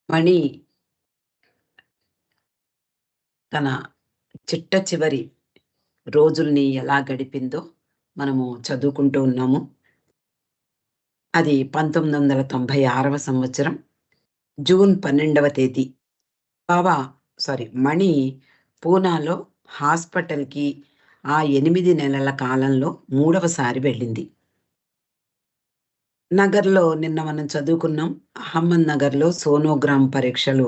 మణి తన చిట్ట చివరి రోజుల్ని ఎలా గడిపిందో మనము చదువుకుంటూ ఉన్నాము. అది 1996వ సంవత్సరం జూన్ 12వ తేదీ. మణి పూనాలో హాస్పిటల్‌కి ఆ 8 నెలల కాలంలో మూడవసారి వెళ్ళింది. నగర్‌లో నిన్న మనం చదువుకున్నాం. అహ్మద్ నగర్‌లో సోనోగ్రామ్ పరీక్షలు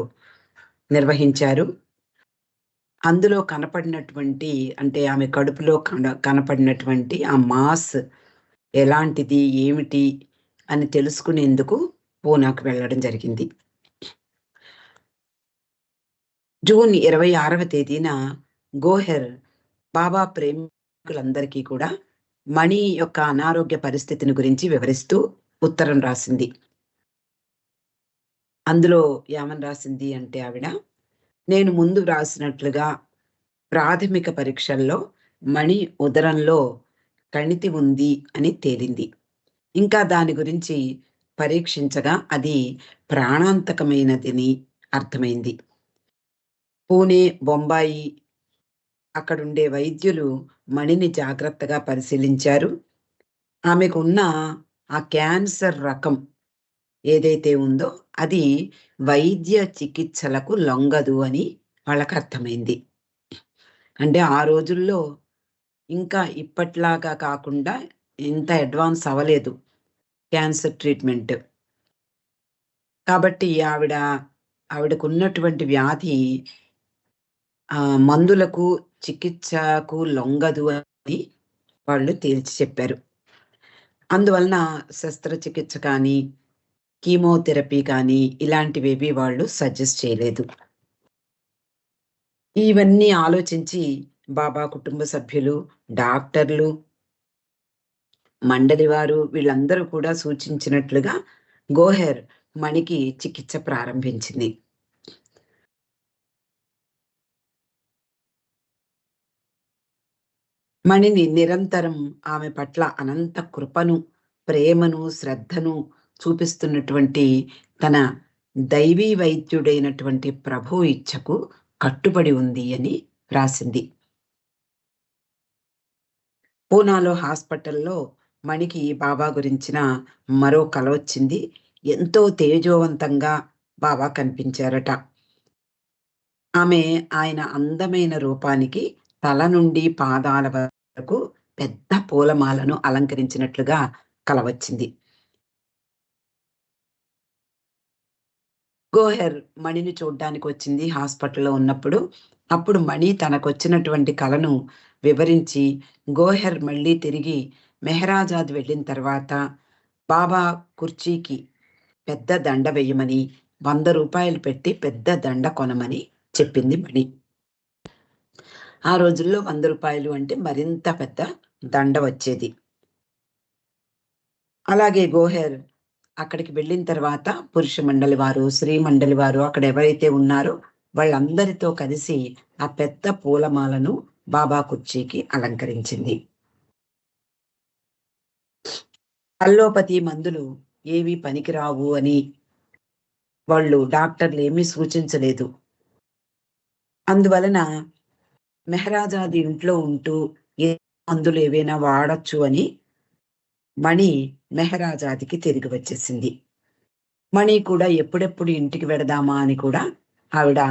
నిర్వహించారు. అందులో కనపడినటువంటి అంటే ఆమె కడుపులో కనపడినటువంటి ఆ మాస్ ఎలాంటిది, ఏమిటి అని తెలుసుకునేందుకు పూనాకు వెళ్ళడం జరిగింది. జూన్ 26వ తేదీన గోహెర్ బాబా ప్రేమికులందరికీ కూడా మణి యొక్క అనారోగ్య పరిస్థితిని గురించి వివరిస్తూ ఉత్తరం రాసింది. అందులో ఏమని రాసింది అంటే ఆవిడ, నేను ముందు వ్రాసినట్లుగా ప్రాథమిక పరీక్షల్లో మణి ఉదరంలో కణితి ఉంది అని తేలింది. ఇంకా దాని గురించి పరీక్షించగా అది ప్రాణాంతకమైనదని అర్థమైంది. పూణే, బొంబాయి అక్కడుండే వైద్యులు మణిని జాగ్రత్తగా పరిశీలించారు. ఆమెకున్న ఆ క్యాన్సర్ రకం ఏదైతే ఉందో అది వైద్య చికిత్సలకు లొంగదు అని వాళ్ళకర్థమైంది. అంటే ఆ రోజుల్లో ఇంకా ఇప్పట్లాగా కాకుండా ఇంత అడ్వాన్స్ అవ్వలేదు క్యాన్సర్ ట్రీట్మెంట్. కాబట్టి ఆవిడకున్నటువంటి వ్యాధి మందులకు, చికిత్సకు లొంగదు అని వాళ్ళు తేల్చి చెప్పారు. అందువలన శస్త్రచికిత్స కానీ, కీమోథెరపీ కానీ ఇలాంటివేవి వాళ్ళు సజెస్ట్ చేయలేదు. ఇవన్నీ ఆలోచించి బాబా కుటుంబ సభ్యులు, డాక్టర్లు, మండలి వారు వీళ్ళందరూ కూడా సూచించినట్లుగా గోహెర్ మణికి చికిత్స ప్రారంభించింది. మణిని నిరంతరం ఆమె పట్ల అనంత కృపను, ప్రేమను, శ్రద్ధను చూపిస్తున్నటువంటి తన దైవీ వైద్యుడైనటువంటి ప్రభు ఇచ్ఛకు కట్టుబడి ఉంది అని రాసింది. పూనాలో హాస్పిటల్‌లో మణికి బాబా గురించిన మరో కల వచ్చింది. ఎంతో తేజోవంతంగా బాబా కనిపించారట. ఆమె ఆయన అందమైన రూపానికి తల నుండి పాదాల వరకు పెద్ద పూలమాలను అలంకరించినట్లుగా కల వచ్చింది. గోహెర్ మణిని చూడ్డానికి వచ్చింది హాస్పిటల్‌లో ఉన్నప్పుడు. అప్పుడు మణి తనకొచ్చినటువంటి కలను వివరించి, గోహెర్ మళ్ళీ తిరిగి మెహరాజాద్ వెళ్ళిన తర్వాత బాబా కుర్చీకి పెద్ద దండ వెయ్యమని, ₹100 పెట్టి పెద్ద దండ కొనమని చెప్పింది మణి. ఆ రోజుల్లో ₹100 అంటే మరింత పెద్ద దండ వచ్చేది. అలాగే గోహెర్ అక్కడికి వెళ్ళిన తర్వాత పురుష మండలి వారు, స్త్రీ మండలి వారు అక్కడ ఎవరైతే ఉన్నారో వాళ్ళందరితో కలిసి ఆ పెద్ద పూలమాలను బాబా కుర్చీకి అలంకరించింది. అల్లోపతి మందులు ఏవి పనికిరావు అని వాళ్ళు డాక్టర్లు ఏమీ సూచించలేదు. అందువలన మెహరాజాది ఇంట్లో ఉంటూ ఏ మందులు ఏవైనా వాడొచ్చు అని మణి మెహరాజాదికి తిరిగి వచ్చేసింది. మణి కూడా ఎప్పుడెప్పుడు ఇంటికి వెడదామా అని కూడా ఆవిడ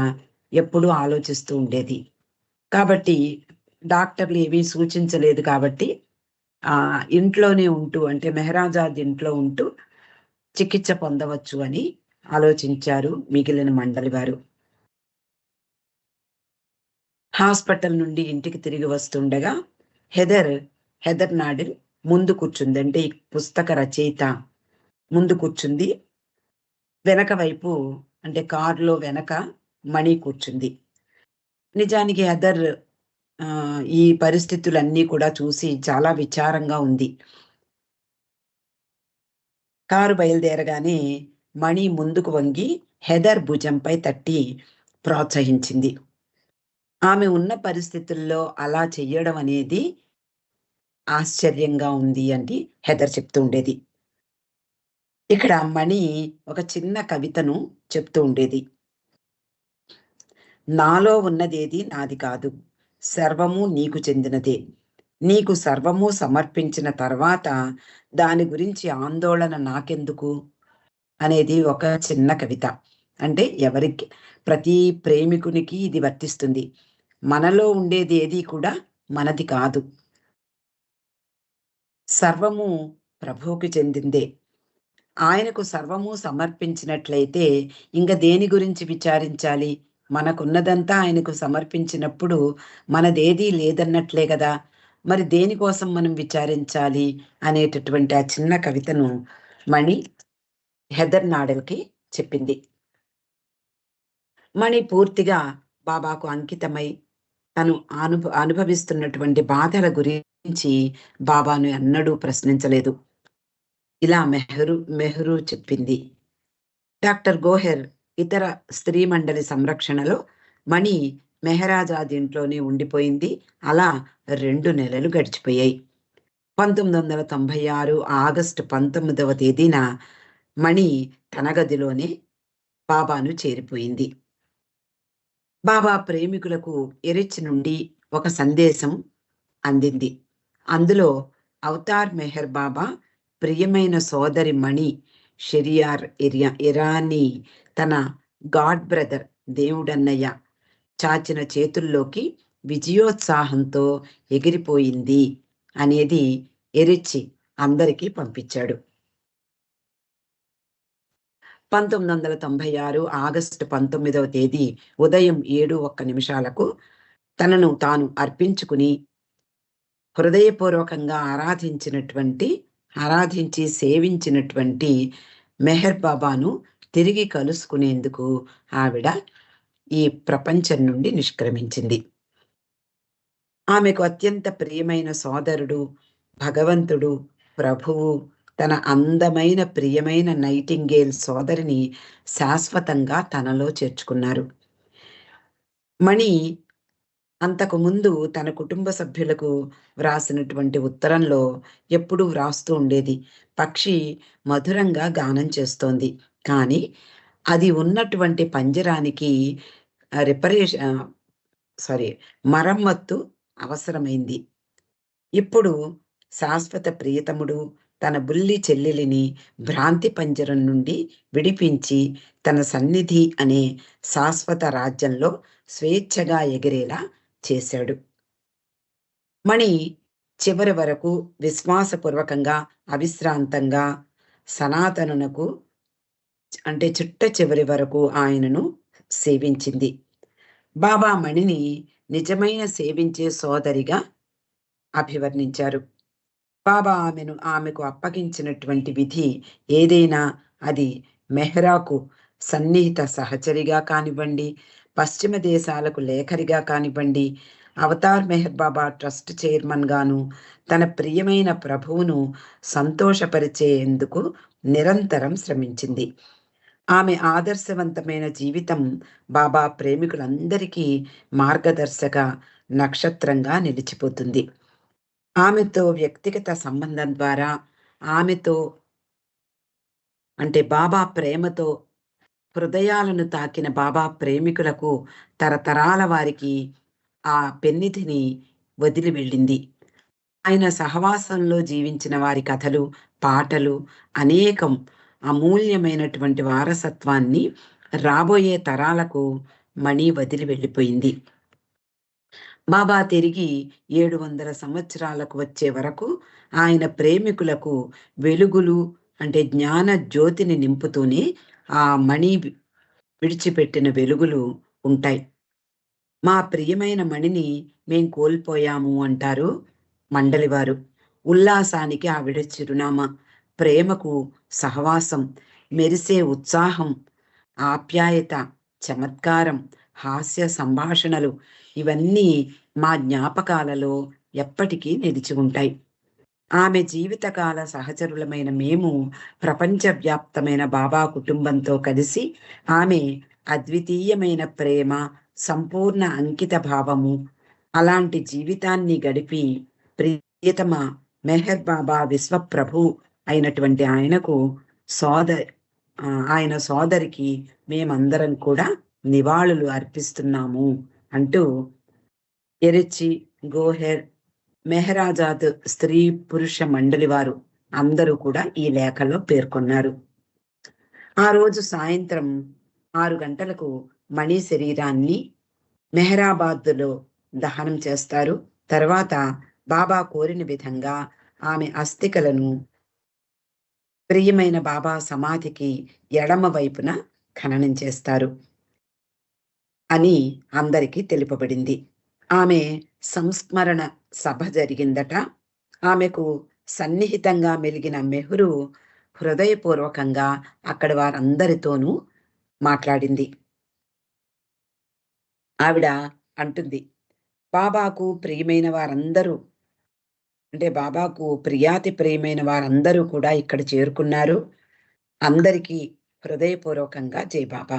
ఎప్పుడూ ఆలోచిస్తూ ఉండేది. కాబట్టి డాక్టర్లు ఏమీ సూచించలేదు కాబట్టి ఇంట్లోనే ఉంటూ అంటే మెహరాజాద్ ఇంట్లో ఉంటూ చికిత్స పొందవచ్చు అని ఆలోచించారు మిగిలిన మండలి వారు. హాస్పిటల్ నుండి ఇంటికి తిరిగి వస్తుండగా హెదర్ నాడిల్ ముందు కూర్చుంది. అంటే ఈ పుస్తక రచయిత ముందు కూర్చుంది. వెనక వైపు అంటే కారులో వెనక మణి కూర్చుంది. నిజానికి హెదర్ ఈ పరిస్థితులన్నీ కూడా చూసి చాలా విచారంగా ఉంది. కారు బయలుదేరగానే మణి ముందుకు వంగి హెదర్ భుజంపై తట్టి ప్రోత్సహించింది. ఆమె ఉన్న పరిస్థితుల్లో అలా చెయ్యడం అనేది ఆశ్చర్యంగా ఉంది అని హెదర్ చెప్తూ ఉండేది. ఇక్కడ మణి ఒక చిన్న కవితను చెప్తూ ఉండేది. నాలో ఉన్నదేది నాది కాదు, సర్వము నీకు చెందినదే. నీకు సర్వము సమర్పించిన తర్వాత దాని గురించి ఆందోళన నాకెందుకు అనేది ఒక చిన్న కవిత. అంటే ఎవరికి, ప్రతి ప్రేమికునికి ఇది వర్తిస్తుంది. మనలో ఉండేది ఏది కూడా మనది కాదు, సర్వము ప్రభువుకి చెందిందే. ఆయనకు సర్వము సమర్పించినట్లయితే ఇంక దేని గురించి విచారించాలి? మనకున్నదంతా ఆయనకు సమర్పించినప్పుడు మనదేదీ లేదన్నట్లే గదా! మరి దేనికోసం మనం విచారించాలి అనేటటువంటి ఆ చిన్న కవితను మణి హెదర్ నాడెల్‌కి చెప్పింది. మణి పూర్తిగా బాబాకు అంకితమై తను అనుభవిస్తున్నటువంటి బాధల గురించి బాబాను ఎన్నడూ ప్రశ్నించలేదు. ఇలా మెహ్రూ చెప్పింది. డాక్టర్ గోహెర్ ఇతర స్త్రీ మండలి సంరక్షణలో మణి మెహరాజాద్ ఇంట్లోనే ఉండిపోయింది. అలా 2 నెలలు గడిచిపోయాయి. 1996 ఆగస్టు 19వ తేదీన మణి తన గదిలోనే బాబాను చేరిపోయింది. బాబా ప్రేమికులకు ఎరిచ్ నుండి ఒక సందేశం అందింది. అందులో అవతార్ మెహర్ బాబా ప్రియమైన సోదరి మణి షెరియార్ ఇరానీ తన గాడ్ బ్రదర్ దేవుడన్నయ్య చాచిన చేతుల్లోకి విజయోత్సాహంతో ఎగిరిపోయింది అనేది ఎరిచి అందరికీ పంపించాడు. 1996 ఆగస్టు 19వ తేదీ ఉదయం 7:01 తనను తాను అర్పించుకుని హృదయపూర్వకంగా ఆరాధించి సేవించినటువంటి మెహర్ బాబాను తిరిగి కలుసుకునేందుకు ఆవిడ ఈ ప్రపంచం నుండి నిష్క్రమించింది. ఆమెకు అత్యంత ప్రియమైన సోదరుడు, భగవంతుడు, ప్రభువు తన అందమైన ప్రియమైన నైటింగేల్ సోదరిని శాశ్వతంగా తనలో చేర్చుకున్నారు. మణి అంతకుముందు తన కుటుంబ సభ్యులకు వ్రాసినటువంటి ఉత్తరంలో ఎప్పుడూ వ్రాస్తూ ఉండేది, పక్షి మధురంగా గానం చేస్తోంది, కానీ అది ఉన్నటువంటి పంజరానికి మరమ్మత్తు అవసరమైంది. ఇప్పుడు శాశ్వత ప్రియతముడు తన బుల్లి చెల్లెలిని భ్రాంతి పంజరం నుండి విడిపించి తన సన్నిధి అనే శాశ్వత రాజ్యంలో స్వేచ్ఛగా ఎగిరేలా చేశాడు. మణి చివరి వరకు విశ్వాసపూర్వకంగా అవిశ్రాంతంగా సనాతనునకు అంటే చిట్ట చివరి వరకు ఆయనను సేవించింది. బాబా మణిని నిజమైన సేవించే సోదరిగా అభివర్ణించారు. బాబా ఆమెకు అప్పగించినటువంటి విధి ఏదైనా అది మెహ్రాకు సన్నిహిత సహచరిగా కానివ్వండి, పశ్చిమ దేశాలకు లేఖరిగా కానివ్వండి, అవతార్ మెహర్ బాబా ట్రస్ట్ చైర్మన్ గాను తన ప్రియమైన ప్రభువును సంతోషపరిచేందుకు నిరంతరం శ్రమించింది. ఆమె ఆదర్శవంతమైన జీవితం బాబా ప్రేమికులందరికీ మార్గదర్శక నక్షత్రంగా నిలిచిపోతుంది. ఆమెతో వ్యక్తిగత సంబంధం ద్వారా ఆమెతో అంటే బాబా ప్రేమతో హృదయాలను తాకిన బాబా ప్రేమికులకు తరతరాల వారికి ఆ పెన్నిధిని వదిలి వెళ్ళింది. ఆయన సహవాసంలో జీవించిన వారి కథలు, పాటలు అనేకం అమూల్యమైనటువంటి వారసత్వాన్ని రాబోయే తరాలకు మణి వదిలి వెళ్ళిపోయింది. బాబా తిరిగి 700 సంవత్సరాలకు వచ్చే వరకు ఆయన ప్రేమికులకు వెలుగులు అంటే జ్ఞాన జ్యోతిని నింపుతూనే ఆ మణి విడిచిపెట్టిన వెలుగులు ఉంటాయి. మా ప్రియమైన మణిని మేం కోల్పోయాము అంటారు మండలివారు. ఉల్లాసానికి ఆవిడ చిరునామా, ప్రేమకు సహవాసం, మెరిసే ఉత్సాహం, ఆప్యాయత, చమత్కారం, హాస్య సంభాషణలు ఇవన్నీ మా జ్ఞాపకాలలో ఎప్పటికీ నిలిచి ఉంటాయి. ఆమె జీవితకాల సహచరులమైన మేము ప్రపంచవ్యాప్తమైన బాబా కుటుంబంతో కలిసి ఆమె అద్వితీయమైన ప్రేమ, సంపూర్ణ అంకిత భావము అలాంటి జీవితాన్ని గడిపి ప్రియతమ మెహర్ బాబా విశ్వప్రభు అయినటువంటి ఆయనకు సోదరి ఆయన సోదరికి మేమందరం కూడా నివాళులు అర్పిస్తున్నాము అంటూ ఎరిచి, గోహెర్, మెహరాజాద్ స్త్రీ పురుష మండలి వారు అందరూ కూడా ఈ లేఖలో పేర్కొన్నారు. ఆ రోజు సాయంత్రం 6 గంటలకు మణి శరీరాన్ని మెహరాబాద్లో దహనం చేస్తారు. తర్వాత బాబా కోరిన విధంగా ఆమె అస్థికలను ప్రియమైన బాబా సమాధికి ఎడమ వైపున ఖననం చేస్తారు అని అందరికీ తెలుపబడింది. ఆమె సంస్మరణ సభ జరిగిందట. ఆమెకు సన్నిహితంగా మెలిగిన మెహ్రూ హృదయపూర్వకంగా అక్కడి వారందరితోనూ మాట్లాడింది. ఆవిడ అంటుంది, బాబాకు ప్రియమైన వారందరూ అంటే బాబాకు ప్రియాతి ప్రియమైన వారందరూ కూడా ఇక్కడ చేరుకున్నారు. అందరికీ హృదయపూర్వకంగా జై బాబా.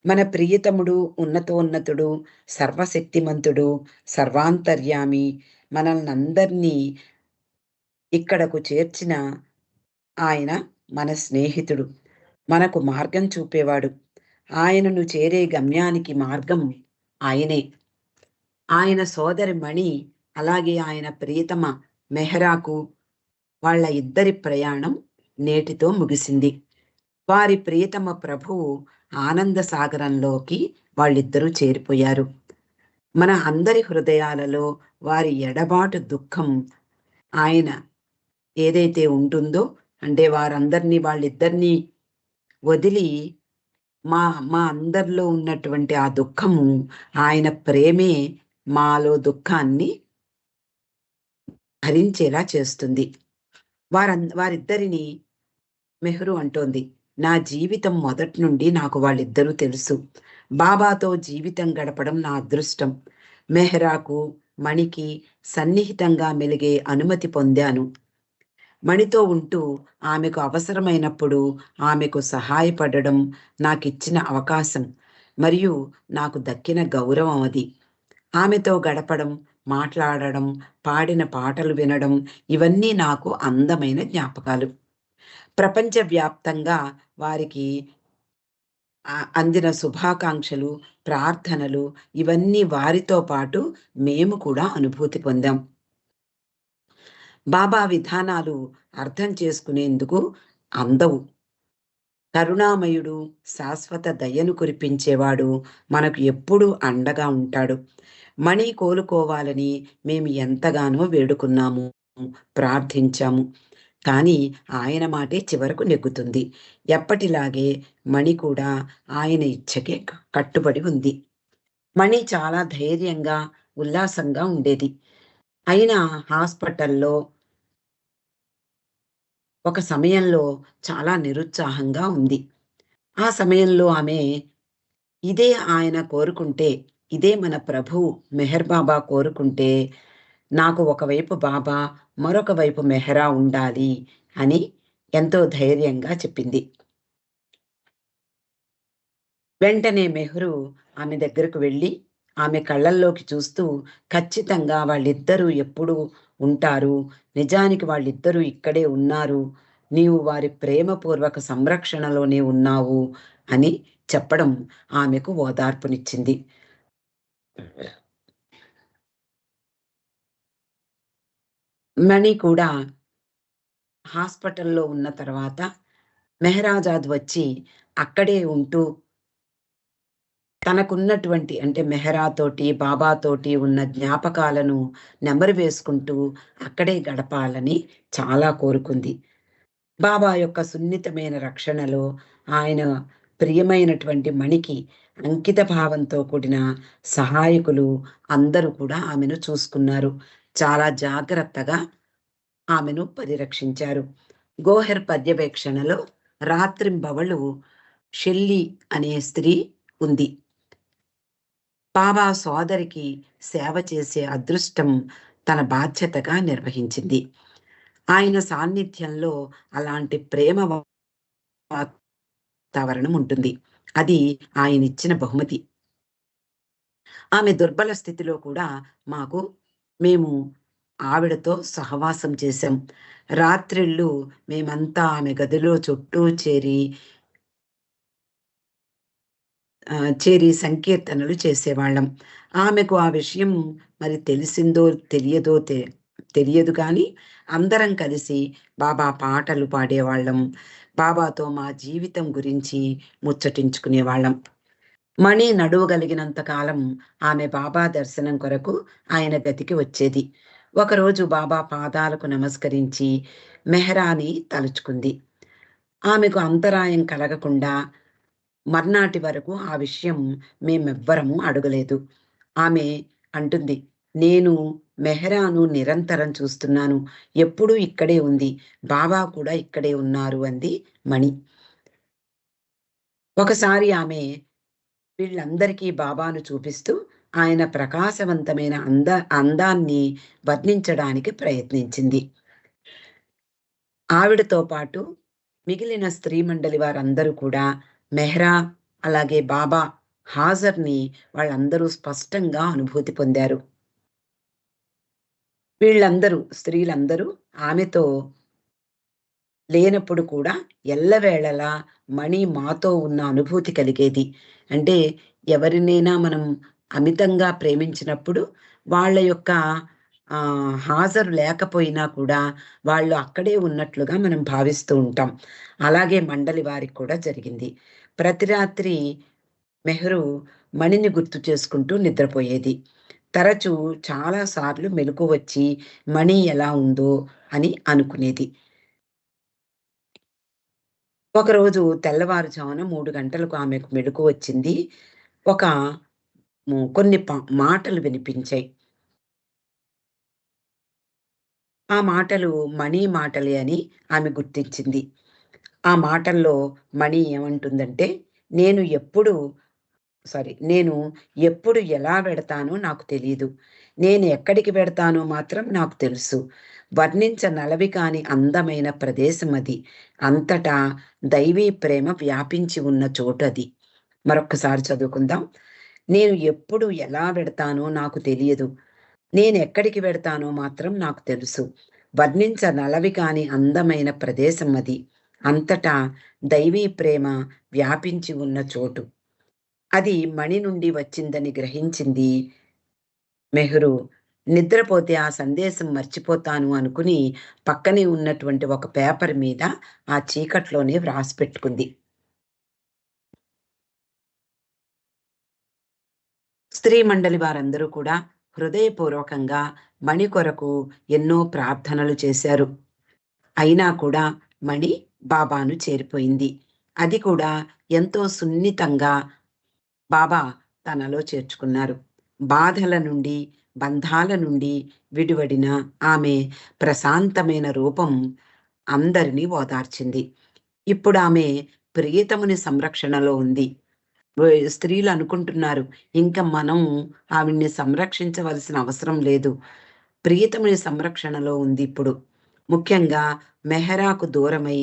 మన ప్రియతముడు, ఉన్నతోన్నతుడు, సర్వశక్తిమంతుడు, సర్వాంతర్యామి, మనల్ని అందరినీ ఇక్కడకు చేర్చిన ఆయన మన స్నేహితుడు, మనకు మార్గం చూపేవాడు. ఆయనను చేరే గమ్యానికి మార్గం ఆయనే. ఆయన సోదరి మణి అలాగే ఆయన ప్రియతమ మెహరాకు వాళ్ళ ఇద్దరి ప్రయాణం నేటితో ముగిసింది. వారి ప్రియతమ ప్రభువు ఆనంద సాగరంలోకి వాళ్ళిద్దరూ చేరిపోయారు. మన అందరి హృదయాలలో వారి ఎడబాటు దుఃఖం ఆయన ఏదైతే ఉంటుందో అంటే వారందరినీ వాళ్ళిద్దరినీ వదిలి మా మా అందరిలో ఉన్నటువంటి ఆ దుఃఖము ఆయన ప్రేమే మాలో దుఃఖాన్ని భరించేలా చేస్తుంది. వారిద్దరిని మెహ్రూ అంటోంది, నా జీవితం మొదటి నుండి నాకు వాళ్ళిద్దరూ తెలుసు. బాబాతో జీవితం గడపడం నా అదృష్టం. మెహ్రాకు, మణికి సన్నిహితంగా మెలిగే అనుమతి పొందాను. మణితో ఉంటూ ఆమెకు అవసరమైనప్పుడు ఆమెకు సహాయపడడం నాకిచ్చిన అవకాశం మరియు నాకు దక్కిన గౌరవం అది. ఆమెతో గడపడం, మాట్లాడడం, పాడిన పాటలు వినడం ఇవన్నీ నాకు అందమైన జ్ఞాపకాలు. ప్రపంచవ్యాప్తంగా వారికి అందిన శుభాకాంక్షలు, ప్రార్థనలు ఇవన్నీ వారితో పాటు మేము కూడా అనుభూతి పొందాం. బాబా విధానాలు అర్థం చేసుకునేందుకు అందవు. కరుణామయుడు, శాశ్వత దయను కురిపించేవాడు మనకు ఎప్పుడూ అండగా ఉంటాడు. మణి కోలుకోవాలని మేము ఎంతగానో వేడుకున్నాము, ప్రార్థించాము. కానీ ఆయన మాటే చివరకు నెగ్గుతుంది. ఎప్పటిలాగే మణి కూడా ఆయన ఇచ్చకే కట్టుబడి ఉంది. మణి చాలా ధైర్యంగా, ఉల్లాసంగా ఉండేది. అయినా హాస్పిటల్లో ఒక సమయంలో చాలా నిరుత్సాహంగా ఉంది. ఆ సమయంలో ఆమె ఇదే ఆయన కోరుకుంటే, ఇదే మన ప్రభువు మెహర్ బాబా కోరుకుంటే నాకు ఒకవైపు బాబా, మరొక వైపు మెహరా ఉండాలి అని ఎంతో ధైర్యంగా చెప్పింది. వెంటనే మెహ్రూ ఆమె దగ్గరకు వెళ్ళి ఆమె కళ్ళల్లోకి చూస్తూ, ఖచ్చితంగా వాళ్ళిద్దరూ ఎప్పుడు ఉంటారు, నిజానికి వాళ్ళిద్దరూ ఇక్కడే ఉన్నారు, నీవు వారి ప్రేమపూర్వక సంరక్షణలోనే ఉన్నావు అని చెప్పడం ఆమెకు ఓదార్పునిచ్చింది. మణి కూడా హాస్పిటల్లో ఉన్న తర్వాత మెహరాజాద్ వచ్చి అక్కడే ఉంటూ తనకున్నటువంటి అంటే మెహరాతోటి, బాబాతోటి ఉన్న జ్ఞాపకాలను నెమరు వేసుకుంటూ అక్కడే గడపాలని చాలా కోరుకుంది. బాబా యొక్క సున్నితమైన రక్షణలో ఆయన ప్రియమైనటువంటి మణికి అంకిత భావంతో కూడిన సహాయకులు అందరూ కూడా ఆమెను చూసుకున్నారు. చాలా జాగ్రత్తగా ఆమెను పరిరక్షించారు. గోహెర్ పర్యవేక్షణలో రాత్రింబవళ్ళు షెల్లీ అనే స్త్రీ ఉంది. బాబా సోదరికి సేవ చేసే అదృష్టం తన బాధ్యతగా నిర్వహించింది. ఆయన సాన్నిధ్యంలో అలాంటి ప్రేమ వాతావరణం ఉంటుంది. అది ఆయనిచ్చిన బహుమతి. ఆమె దుర్బల స్థితిలో కూడా మేము ఆవిడతో సహవాసం చేశాం. రాత్రిళ్ళు మేమంతా ఆమె గదిలో చుట్టూ చేరి సంకీర్తనలు చేసేవాళ్ళం. ఆమెకు ఆ విషయం మరి తెలిసిందో తెలియదో తెలియదు కానీ, అందరం కలిసి బాబా పాటలు పాడేవాళ్ళం. బాబాతో మా జీవితం గురించి ముచ్చటించుకునేవాళ్ళం. మణి నడవగలిగినంత కాలం ఆమె బాబా దర్శనం కొరకు ఆయన గదికి వచ్చేది. ఒకరోజు బాబా పాదాలకు నమస్కరించి మెహరాని తలుచుకుంది. ఆమెకు అంతరాయం కలగకుండా మర్నాటి వరకు ఆ విషయం మేమెవ్వరము అడగలేదు. ఆమె అంటుంది, "నేను మెహరాను నిరంతరం చూస్తున్నాను. ఎప్పుడూ ఇక్కడే ఉంది. బాబా కూడా ఇక్కడే ఉన్నారు" అంది మణి. ఒకసారి ఆమె వీళ్ళందరికీ బాబాను చూపిస్తూ ఆయన ప్రకాశవంతమైన అందాన్ని వర్ణించడానికి ప్రయత్నించింది. ఆవిడతో పాటు మిగిలిన స్త్రీ మండలి వారందరూ కూడా మెహ్రా, అలాగే బాబా హాజర్‌ని వాళ్ళందరూ స్పష్టంగా అనుభూతి పొందారు. వీళ్ళందరూ స్త్రీలందరూ ఆమెతో లేనప్పుడు కూడా ఎల్లవేళలా మణి మాతో ఉన్న అనుభూతి కలిగేది. అంటే ఎవరినైనా మనం అమితంగా ప్రేమించినప్పుడు వాళ్ళ యొక్క హాజరు లేకపోయినా కూడా వాళ్ళు అక్కడే ఉన్నట్లుగా మనం భావిస్తూ ఉంటాం. అలాగే మండలి వారికి కూడా జరిగింది. ప్రతి రాత్రి మెహరు మణిని గుర్తు చేసుకుంటూ నిద్రపోయేది. తరచూ చాలా సార్లు మెలకువ వచ్చి మణి ఎలా ఉందో అని అనుకునేది. ఒకరోజు తెల్లవారుజామున 3 గంటలకు ఆమెకు మెలుకువ వచ్చింది. ఒక కొన్ని మాటలు వినిపించాయి. ఆ మాటలు మణి మాటలే అని ఆమె గుర్తించింది. ఆ మాటల్లో మణి ఏమంటుందంటే, "నేను ఎప్పుడు నేను ఎప్పుడు ఎలా వెడతానో నాకు తెలీదు. నేను ఎక్కడికి వెడతానో మాత్రం నాకు తెలుసు. వర్ణించనలవి కాని అందమైన ప్రదేశం అది. అంతటా దైవీ ప్రేమ వ్యాపించి ఉన్న చోటది." మరొక్కసారి చదువుకుందాం. "నేను ఎప్పుడు ఎలా వెడతానో నాకు తెలియదు. నేనెక్కడికి వెడతానో మాత్రం నాకు తెలుసు. వర్ణించనలవి కాని అందమైన ప్రదేశం అది. అంతటా దైవీ ప్రేమ వ్యాపించి ఉన్న చోటు." అది మణి నుండి వచ్చిందని గ్రహించింది మెహ్రు. నిద్రపోతే ఆ సందేశం మర్చిపోతాను అనుకుని పక్కనే ఉన్నటువంటి ఒక పేపర్ మీద ఆ చీకట్లోనే వ్రాసి పెట్టుకుంది. స్త్రీ మండలి వారందరూ కూడా హృదయపూర్వకంగా మణి కొరకు ఎన్నో ప్రార్థనలు చేశారు. అయినా కూడా మణి బాబాను చేరిపోయింది. అది కూడా ఎంతో సున్నితంగా బాబా తనలో చేర్చుకున్నారు. బాధల నుండి, బంధాల నుండి విడివడిన ఆమె ప్రశాంతమైన రూపం అందరినీ ఓదార్చింది. ఇప్పుడామె ప్రియతముని సంరక్షణలో ఉంది. స్త్రీలు అనుకుంటున్నారు, ఇంక మనం ఆవిడ్ని సంరక్షించవలసిన అవసరం లేదు. ప్రియతముని సంరక్షణలో ఉంది ఇప్పుడు. ముఖ్యంగా మెహరాకు దూరమై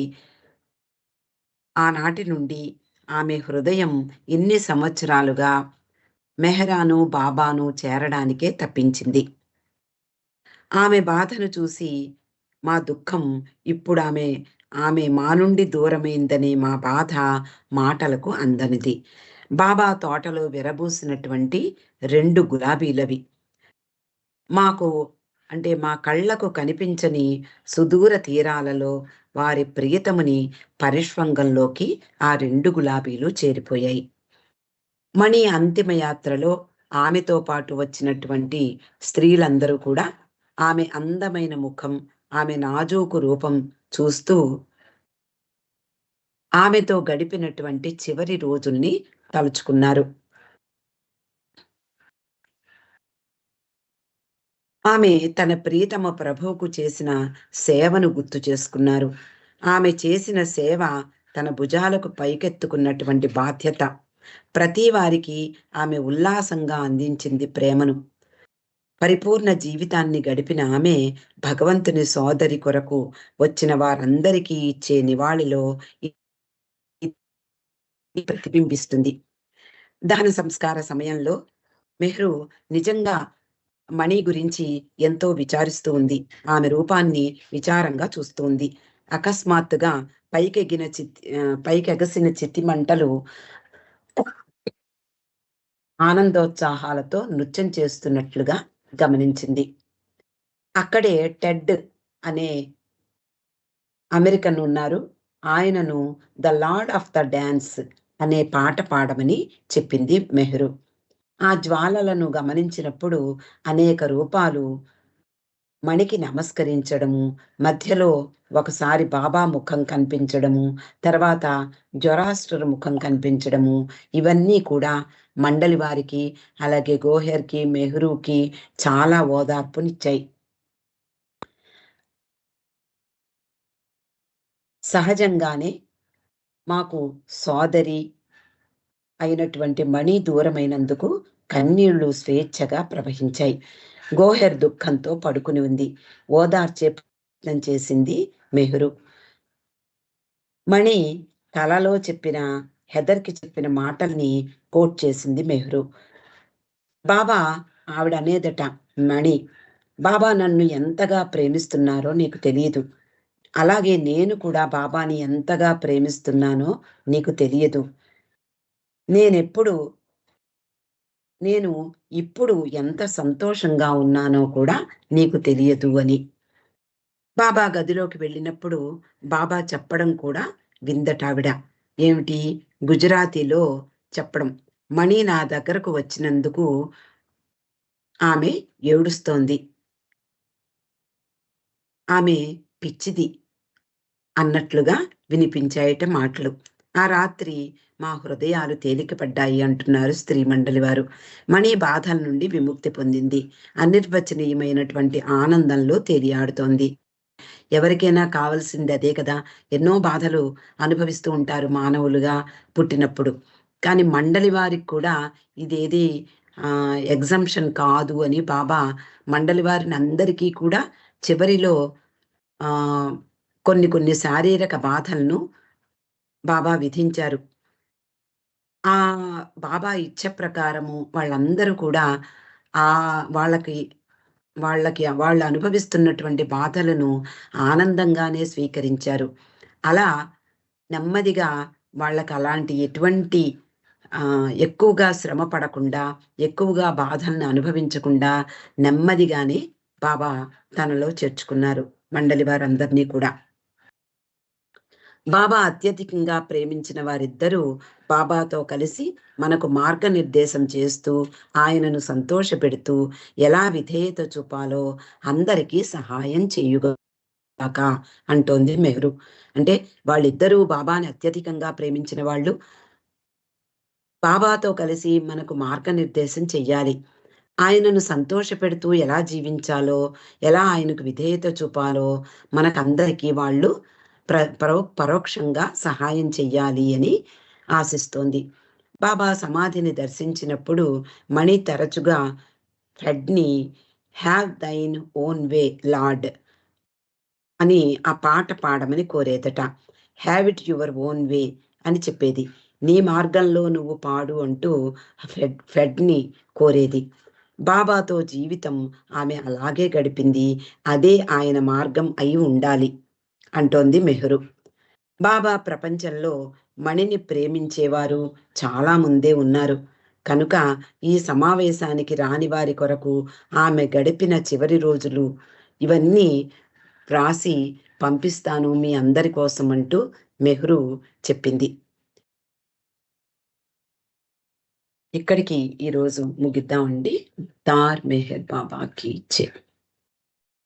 ఆనాటి నుండి ఆమె హృదయం ఇన్ని సంవత్సరాలుగా మెహరాను, బాబాను చేరడానికే తప్పించింది. ఆమె బాధను చూసి మా దుఃఖం ఇప్పుడామె ఆమె మా నుండి దూరమైందనే మా బాధ మాటలకు అందనిది. బాబా తోటలో విరబూసినటువంటి 2 గులాబీలవి. మాకు అంటే మా కళ్ళకు కనిపించని సుదూర తీరాలలో వారి ప్రియతముని పరిష్వంగంలోకి ఆ 2 గులాబీలు చేరిపోయాయి. మణి అంతిమ యాత్రలో ఆమెతో పాటు వచ్చినటువంటి స్త్రీలందరూ కూడా ఆమె అందమైన ముఖం, ఆమె నాజూకు రూపం చూస్తూ ఆమెతో గడిపినటువంటి చివరి రోజుల్ని తలుచుకున్నారు. ఆమె తన ప్రియతమ ప్రభువుకు చేసిన సేవను గుర్తు చేసుకున్నారు. ఆమె చేసిన సేవ తన భుజాలకు పైకెత్తుకున్నటువంటి బాధ్యత. ప్రతి వారికి ఆమె ఉల్లాసంగా అందించింది ప్రేమను. పరిపూర్ణ జీవితాన్ని గడిపిన ఆమె భగవంతుని సోదరి కొరకు వచ్చిన వారందరికీ ఇచ్చే నివాళిలో ఇది ప్రతిబింబిస్తుంది. దహన సంస్కార సమయంలో మెహ్రు నిజంగా మణి గురించి ఎంతో విచారిస్తూ ఉంది. ఆమె రూపాన్ని విచారంగా చూస్తూ ఉంది. అకస్మాత్తుగా పైకెగసిన చితిమంటలు ఆనందోత్సాహాలతో నృత్యం చేస్తున్నట్లుగా గమనించింది. అక్కడే టెడ్ అనే అమెరికన్ ఉన్నారు. ఆయనను 'the lord of the dance' అనే పాట పాడమని చెప్పింది మెహరు. ఆ జ్వాలలను గమనించినప్పుడు అనేక రూపాలు మణికి నమస్కరించడము, మధ్యలో ఒకసారి బాబా ముఖం కనిపించడము, తర్వాత జొరాస్ట్రర్ ముఖం కనిపించడము, ఇవన్నీ కూడా మండలి వారికి, అలాగే గోహెర్‌కి, మెహ్రూకి చాలా ఓదార్పునిచ్చాయి. సహజంగానే మాకు సోదరి అయినటువంటి మణి దూరమైనందుకు కన్నీళ్లు స్వేచ్ఛగా ప్రవహించాయి. గోహెర్ దుఃఖంతో పడుకుని ఉంది. ఓదార్చే ప్రయత్నం చేసింది మెహ్రు. మణి కలలో చెప్పిన హెదర్‌కి చెప్పిన మాటల్ని కోట్ చేసింది మెహ్రు. బాబా ఆవిడ అనేదట మణి, బాబా నన్ను ఎంతగా ప్రేమిస్తున్నారో నీకు తెలీదు. అలాగే నేను కూడా బాబాని ఎంతగా ప్రేమిస్తున్నానో నీకు తెలియదు. నేనెప్పుడు నేను ఇప్పుడు ఎంత సంతోషంగా ఉన్నానో కూడా నీకు తెలియదు అని. బాబా గదిలోకి వెళ్ళినప్పుడు బాబా చెప్పడం కూడా విందటావిడ. ఏమిటి? గుజరాతీలో చెప్పడం. మణి నా దగ్గరకు వచ్చినందుకు ఆమె ఏడుస్తోంది. ఆమె పిచ్చిది అన్నట్లుగా వినిపించాయట మాటలు. ఆ రాత్రి మా హృదయాలు తేలికపడ్డాయి అంటున్నారు స్త్రీ మండలి వారు. మణి బాధల నుండి విముక్తి పొందింది. అనిర్వచనీయమైనటువంటి ఆనందంలో తేలియాడుతోంది. ఎవరికైనా కావాల్సింది అదే కదా! ఎన్నో బాధలు అనుభవిస్తూ ఉంటారు మానవులుగా పుట్టినప్పుడు. కానీ మండలి వారికి కూడా ఇదేది ఎగ్జంప్షన్ కాదు అని బాబా మండలి వారిని అందరికీ కూడా చివరిలో ఆహ్, కొన్ని కొన్ని శారీరక బాధలను బాబా విధించారు. ఆ బాబా ఇచ్చ ప్రకారము వాళ్ళందరూ కూడా వాళ్ళకి వాళ్ళకి వాళ్ళు అనుభవిస్తున్నటువంటి బాధలను ఆనందంగానే స్వీకరించారు. అలా నెమ్మదిగా వాళ్ళకి అలాంటి ఎటువంటి ఎక్కువగా శ్రమ పడకుండా, ఎక్కువగా బాధలను అనుభవించకుండా నెమ్మదిగానే బాబా తనలో చేర్చుకున్నారు మండలి వారందరినీ కూడా. బాబా అత్యధికంగా ప్రేమించిన వారిద్దరూ బాబాతో కలిసి మనకు మార్గనిర్దేశం చేస్తూ, ఆయనను సంతోషపెడుతూ, ఎలా విధేయత చూపాలో అందరికీ సహాయం చేయుగాక అంటోంది మెహ్రు. అంటే వాళ్ళిద్దరూ బాబాని అత్యధికంగా ప్రేమించిన వాళ్ళు. బాబాతో కలిసి మనకు మార్గనిర్దేశం చెయ్యాలి. ఆయనను సంతోషపెడుతూ ఎలా జీవించాలో, ఎలా ఆయనకు విధేయత చూపాలో మనకందరికీ వాళ్ళు పరోక్షంగా సహాయం చెయ్యాలి అని ఆశిస్తోంది. బాబా సమాధిని దర్శించినప్పుడు మణి తరచుగా ఫ్రెడ్‌ని 'have thine own way lord' అని ఆ పాట పాడమని కోరేదట. 'Have it your own way' అని చెప్పేది. నీ మార్గంలో నువ్వు పాడు అంటూ ఫ్రెడ్‌ని కోరేది. బాబాతో జీవితం ఆమె అలాగే గడిపింది. అదే ఆయన మార్గం అయి ఉండాలి అంటోంది మెహ్రు. బాబా ప్రపంచంలో మణిని ప్రేమించేవారు చాలా ముందే ఉన్నారు. కనుక ఈ సమావేశానికి రాని వారి కొరకు ఆమె గడిపిన చివరి రోజులు ఇవన్నీ వ్రాసి పంపిస్తాను మీ అందరి కోసం అంటూ మెహ్రు చెప్పింది. ఇక్కడికి ఈరోజు ముగిద్దామండి. తార్ మెహర్ బాబాకి జై.